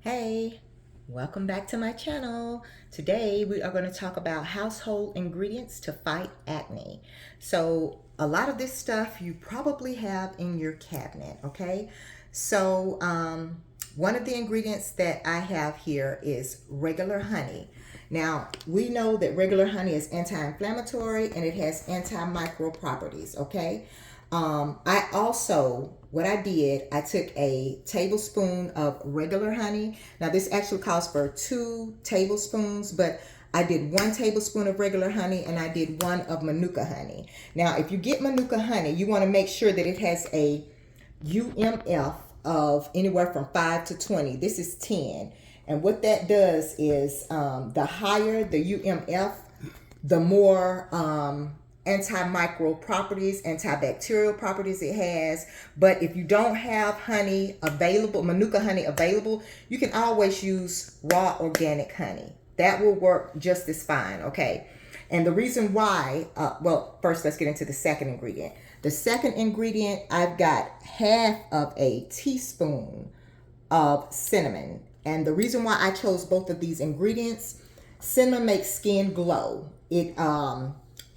Hey, welcome back to my channel. Today we are going to talk about household ingredients to fight acne. So a lot of this stuff you probably have in your cabinet, okay? So one of the ingredients that I have here is regular honey. Now, we know that regular honey is anti-inflammatory and it has antimicrobial properties, okay? What I did, I took a tablespoon of regular honey. Now, this actually calls for 2 tablespoons, but I did 1 tablespoon of regular honey and I did 1 of Manuka honey. Now, if you get Manuka honey, you want to make sure that it has a UMF of anywhere from 5 to 20. This is 10. And what that does is the higher the UMF, the more antimicrobial properties, antibacterial properties it has. But if you don't have honey available, Manuka honey available, you can always use raw organic honey. That will work just as fine, okay? And the reason why, well, first let's get into the second ingredient. The second ingredient, I've got half of a teaspoon of cinnamon. And the reason why I chose both of these ingredients, cinnamon makes skin glow. It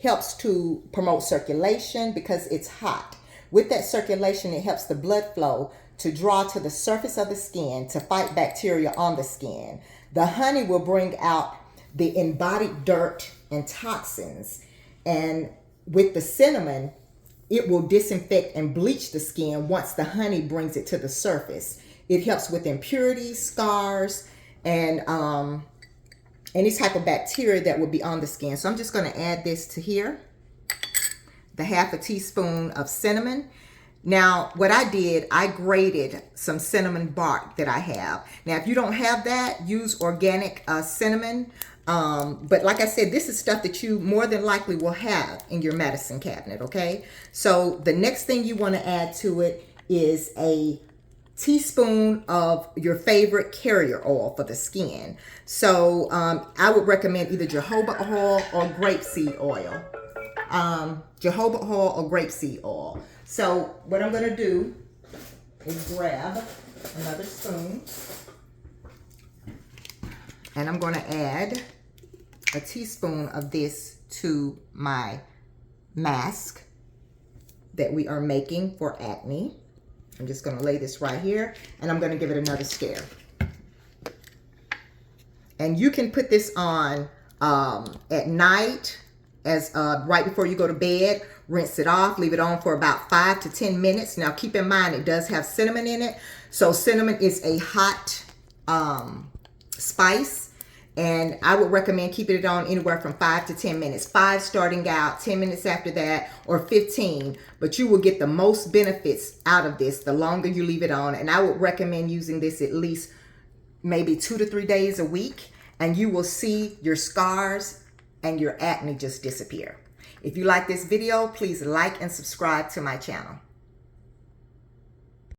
helps to promote circulation because it's hot. With that circulation, it helps the blood flow to draw to the surface of the skin to fight bacteria on the skin. The honey will bring out the embodied dirt and toxins. And with the cinnamon, it will disinfect and bleach the skin once the honey brings it to the surface. It helps with impurities, scars, and any type of bacteria that would be on the skin. So I'm just going to add this to here, the half a teaspoon of cinnamon. Now, what I did, I grated some cinnamon bark that I have. Now, if you don't have that, use organic cinnamon. But like I said, this is stuff that you more than likely will have in your medicine cabinet, okay? So the next thing you want to add to it is a teaspoon of your favorite carrier oil for the skin. So I would recommend either jojoba oil or grapeseed oil. Jojoba oil or grapeseed oil. So what I'm going to do is grab another spoon and I'm going to add a teaspoon of this to my mask that we are making for acne. I'm just going to lay this right here and I'm going to give it another stir. And you can put this on at night as right before you go to bed. Rinse it off, leave it on for about 5 to 10 minutes. Now keep in mind it does have cinnamon in it. So cinnamon is a hot spice. And I would recommend keeping it on anywhere from 5 to 10 minutes. 5 starting out, 10 minutes after that, or 15. But you will get the most benefits out of this the longer you leave it on. And I would recommend using this at least maybe 2 to 3 days a week. And you will see your scars and your acne just disappear. If you like this video, please like and subscribe to my channel.